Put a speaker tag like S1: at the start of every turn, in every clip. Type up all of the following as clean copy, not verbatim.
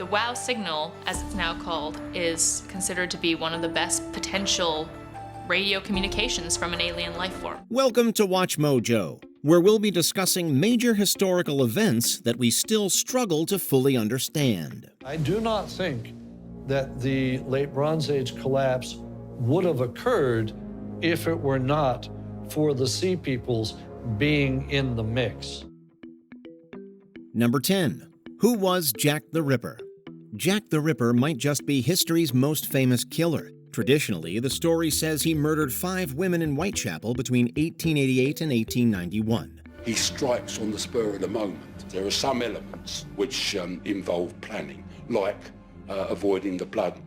S1: The WOW signal, as it's now called, is considered to be one of the best potential radio communications from an alien life form.
S2: Welcome to Watch Mojo, where we'll be discussing major historical events that we still struggle to fully understand.
S3: I do not think that the late Bronze Age collapse would have occurred if it were not for the Sea Peoples being in the mix.
S2: Number 10. Who was Jack the Ripper? Jack the Ripper might just be history's most famous killer. Traditionally, the story says he murdered 5 women in Whitechapel between 1888 and 1891.
S4: He strikes on the spur of the moment. There are some elements which involve planning, like avoiding the blood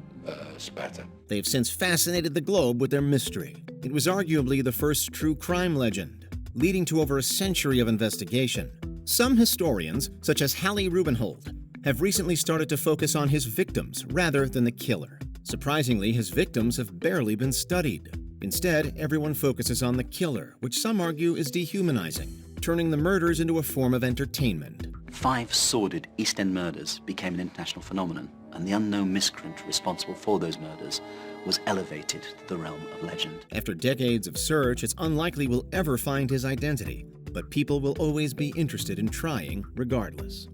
S4: spatter.
S2: They've since fascinated the globe with their mystery. It was arguably the first true crime legend, leading to over a century of investigation. Some historians, such as Hallie Rubenhold, have recently started to focus on his victims rather than the killer. Surprisingly, his victims have barely been studied. Instead, everyone focuses on the killer, which some argue is dehumanizing, turning the murders into a form of entertainment.
S5: 5 sordid East End murders became an international phenomenon, and the unknown miscreant responsible for those murders was elevated to the realm of legend.
S2: After decades of search, it's unlikely we'll ever find his identity, but people will always be interested in trying regardless.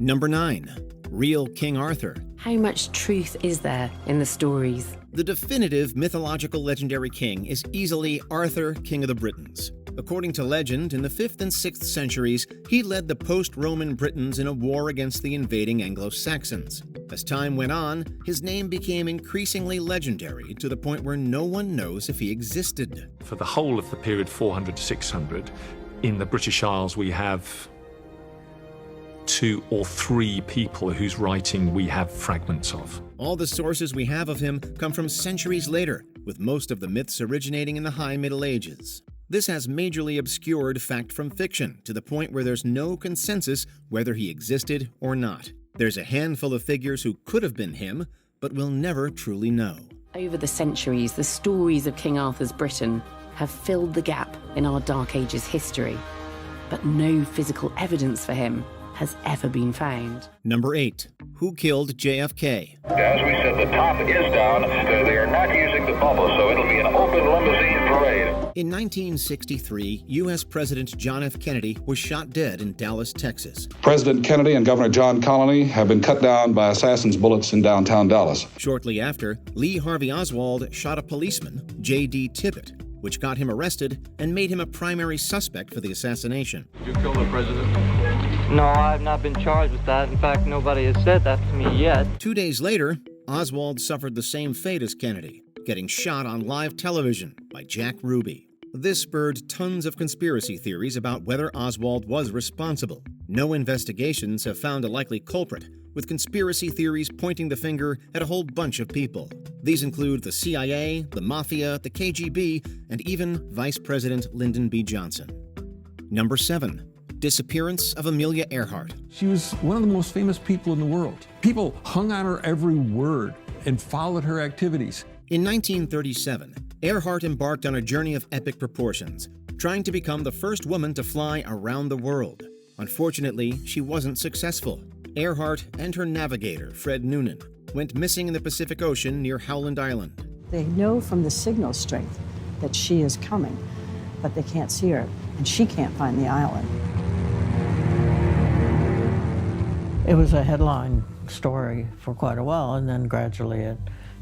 S2: Number 9. Real King Arthur.
S6: How much truth is there in the stories?
S2: The definitive mythological legendary king is easily Arthur, King of the Britons. According to legend, in the 5th and 6th centuries, he led the post-Roman Britons in a war against the invading Anglo-Saxons. As time went on, his name became increasingly legendary to the point where no one knows if he existed.
S7: For the whole of the period 400 to 600, in the British Isles we have 2 or 3 people whose writing we have fragments of.
S2: All the sources we have of him come from centuries later, with most of the myths originating in the High Middle Ages. This has majorly obscured fact from fiction to the point where there's no consensus whether he existed or not. There's a handful of figures who could have been him, but we'll never truly know.
S6: Over the centuries, the stories of King Arthur's Britain have filled the gap in our Dark Ages history, but no physical evidence for him has ever been found.
S2: Number 8. Who killed JFK?
S8: As we said, the top is down. They are not using the bubble, so it'll be an open limousine parade.
S2: In 1963, U.S. President John F. Kennedy was shot dead in Dallas, Texas.
S9: President Kennedy and Governor John Connally have been cut down by assassins' bullets in downtown Dallas.
S2: Shortly after, Lee Harvey Oswald shot a policeman, J.D. Tippit, which got him arrested and made him a primary suspect for the assassination.
S8: Did you kill the president?
S10: No, I've not been charged with that. In fact, nobody has said that to me yet.
S2: 2 days later, Oswald suffered the same fate as Kennedy, getting shot on live television by Jack Ruby. This spurred tons of conspiracy theories about whether Oswald was responsible. No investigations have found a likely culprit, with conspiracy theories pointing the finger at a whole bunch of people. These include the CIA, the Mafia, the KGB, and even Vice President Lyndon B. Johnson. Number 7. Disappearance of Amelia Earhart.
S11: She was one of the most famous people in the world. People hung on her every word and followed her activities.
S2: In 1937, Earhart embarked on a journey of epic proportions, trying to become the first woman to fly around the world. Unfortunately, she wasn't successful. Earhart and her navigator, Fred Noonan, went missing in the Pacific Ocean near Howland Island.
S12: They know from the signal strength that she is coming, but they can't see her, and she can't find the island. It was a headline story for quite a while, and then gradually it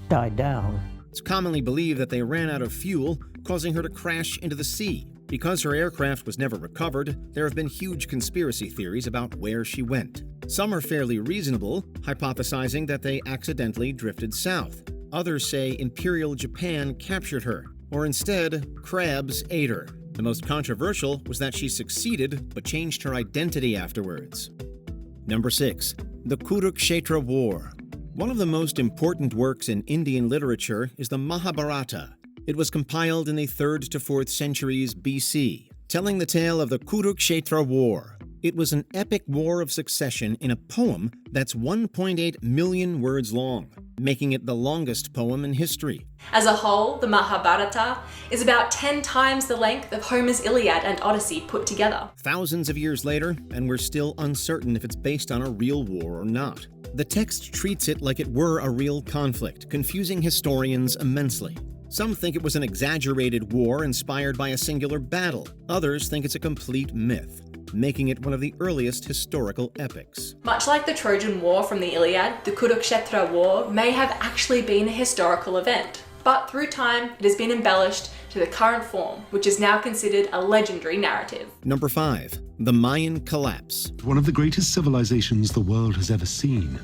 S12: died down.
S2: It's commonly believed that they ran out of fuel, causing her to crash into the sea. Because her aircraft was never recovered, there have been huge conspiracy theories about where she went. Some are fairly reasonable, hypothesizing that they accidentally drifted south. Others say Imperial Japan captured her, or instead, crabs ate her. The most controversial was that she succeeded but changed her identity afterwards. Number 6. The Kurukshetra War. One of the most important works in Indian literature is the Mahabharata. It was compiled in the 3rd to 4th centuries BC, telling the tale of the Kurukshetra War. It was an epic war of succession in a poem that's 1.8 million words long, making it the longest poem in history.
S1: As a whole, the Mahabharata is about 10 times the length of Homer's Iliad and Odyssey put together.
S2: Thousands of years later, and we're still uncertain if it's based on a real war or not. The text treats it like it were a real conflict, confusing historians immensely. Some think it was an exaggerated war inspired by a singular battle. Others think it's a complete myth, making it one of the earliest historical epics.
S13: Much like the Trojan War from the Iliad, the Kurukshetra War may have actually been a historical event. But through time, it has been embellished to the current form, which is now considered a legendary narrative.
S2: Number 5. The Mayan Collapse.
S14: One of the greatest civilizations the world has ever seen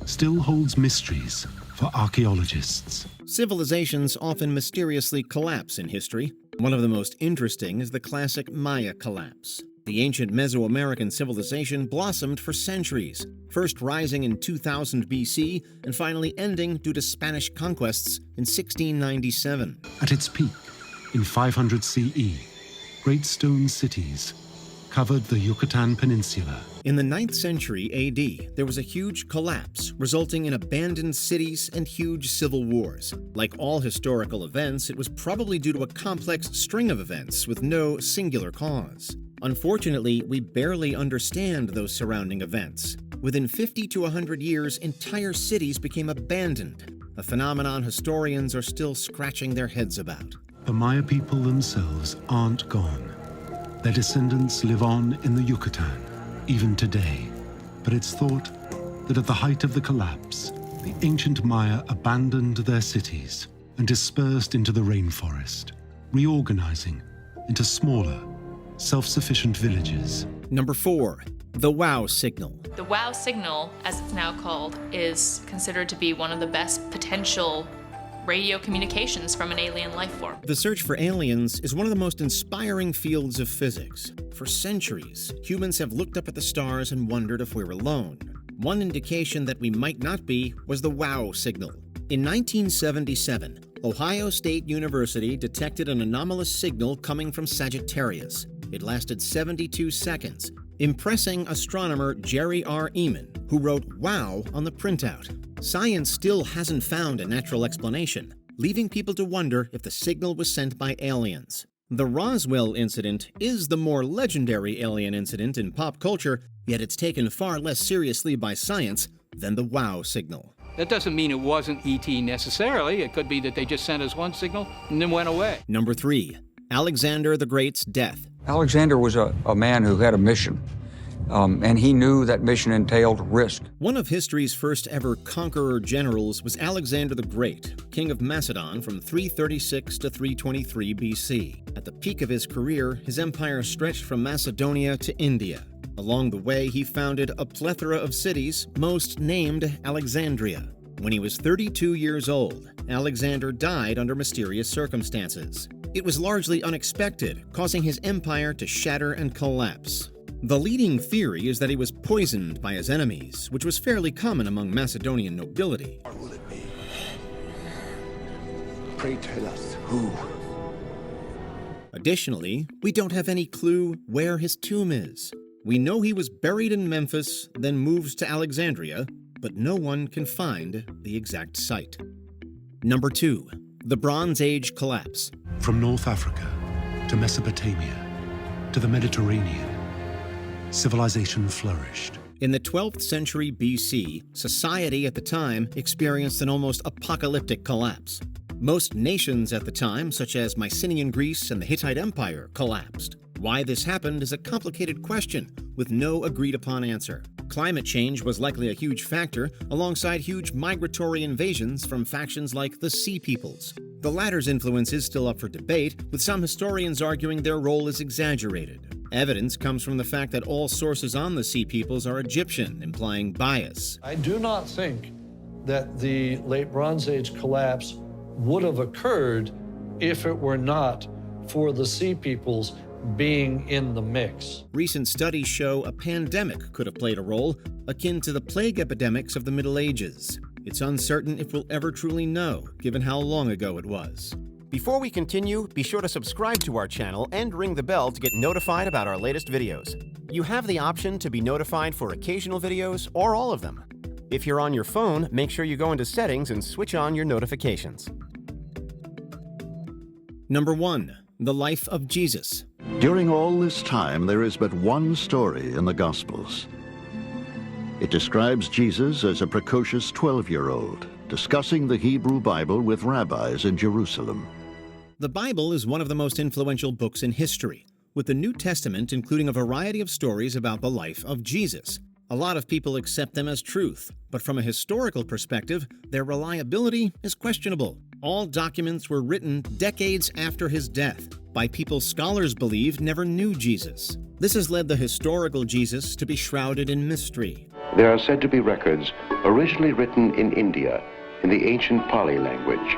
S14: still holds mysteries for archaeologists.
S2: Civilizations often mysteriously collapse in history. One of the most interesting is the classic Maya collapse. The ancient Mesoamerican civilization blossomed for centuries, first rising in 2000 BC and finally ending due to Spanish conquests in 1697.
S14: At its peak, in 500 CE, great stone cities covered the Yucatan Peninsula.
S2: In the 9th century AD, there was a huge collapse, resulting in abandoned cities and huge civil wars. Like all historical events, it was probably due to a complex string of events with no singular cause. Unfortunately, we barely understand those surrounding events. Within 50 to 100 years, entire cities became abandoned, a phenomenon historians are still scratching their heads about.
S14: The Maya people themselves aren't gone. Their descendants live on in the Yucatan, even today. But it's thought that at the height of the collapse, the ancient Maya abandoned their cities and dispersed into the rainforest, reorganizing into smaller, self-sufficient villages.
S2: Number 4. The wow signal.
S1: The wow signal, as it's now called, is considered to be one of the best potential radio communications from an alien life form.
S2: The search for aliens is one of the most inspiring fields of physics. For centuries, humans have looked up at the stars and wondered if we're alone. One indication that we might not be was the wow signal. In 1977, Ohio State University detected an anomalous signal coming from Sagittarius. It lasted 72 seconds, impressing astronomer Jerry R. Eman, who wrote "wow" on the printout. Science still hasn't found a natural explanation, leaving people to wonder if the signal was sent by aliens. The Roswell incident is the more legendary alien incident in pop culture, yet it's taken far less seriously by science than the wow signal.
S15: That doesn't mean it wasn't ET necessarily. It could be that they just sent us one signal and then went away.
S2: Number 3. Alexander the Great's death.
S16: Alexander was a man who had a mission, and he knew that mission entailed risk.
S2: One of history's first ever conqueror generals was Alexander the Great, king of Macedon from 336 to 323 BC. At the peak of his career, his empire stretched from Macedonia to India. Along the way, he founded a plethora of cities, most named Alexandria. When he was 32 years old, Alexander died under mysterious circumstances. It was largely unexpected, causing his empire to shatter and collapse. The leading theory is that he was poisoned by his enemies, which was fairly common among Macedonian nobility.
S17: What will it be? Pray tell us who.
S2: Additionally, we don't have any clue where his tomb is. We know he was buried in Memphis, then moved to Alexandria, but no one can find the exact site. Number 2. The Bronze Age Collapse.
S14: From North Africa to Mesopotamia to the Mediterranean, civilization flourished.
S2: In the 12th century BC, society at the time experienced an almost apocalyptic collapse. Most nations at the time, such as Mycenaean Greece and the Hittite Empire, collapsed. Why this happened is a complicated question with no agreed-upon answer. Climate change was likely a huge factor, alongside huge migratory invasions from factions like the Sea Peoples. The latter's influence is still up for debate, with some historians arguing their role is exaggerated. Evidence comes from the fact that all sources on the Sea Peoples are Egyptian, implying bias.
S3: I do not think that the late Bronze Age collapse would have occurred if it were not for the Sea Peoples being in the mix.
S2: Recent studies show a pandemic could have played a role, akin to the plague epidemics of the Middle Ages. It's uncertain if we'll ever truly know, given how long ago it was. Before we continue, be sure to subscribe to our channel and ring the bell to get notified about our latest videos. You have the option to be notified for occasional videos or all of them. If you're on your phone, make sure you go into Settings and switch on your notifications. Number 1. The Life of Jesus.
S18: During all this time, there is but one story in the Gospels. It describes Jesus as a precocious 12-year-old, discussing the Hebrew Bible with rabbis in Jerusalem.
S2: The Bible is one of the most influential books in history, with the New Testament including a variety of stories about the life of Jesus. A lot of people accept them as truth, but from a historical perspective, their reliability is questionable. All documents were written decades after his death by people scholars believe never knew Jesus. This has led the historical Jesus to be shrouded in mystery.
S19: There are said to be records originally written in India in the ancient Pali language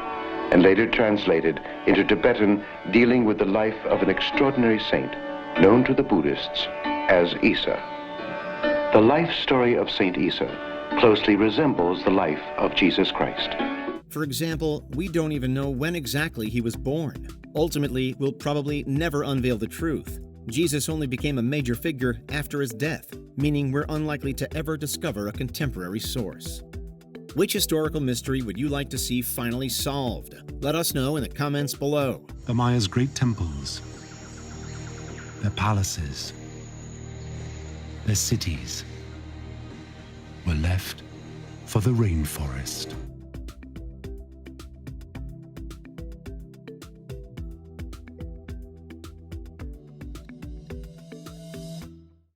S19: and later translated into Tibetan, dealing with the life of an extraordinary saint known to the Buddhists as Isa. The life story of Saint Isa closely resembles the life of Jesus Christ.
S2: For example, we don't even know when exactly he was born. Ultimately, we'll probably never unveil the truth. Jesus only became a major figure after his death, meaning we're unlikely to ever discover a contemporary source. Which historical mystery would you like to see finally solved? Let us know in the comments below.
S14: The Mayas' great temples, their palaces, their cities were left for the rainforest.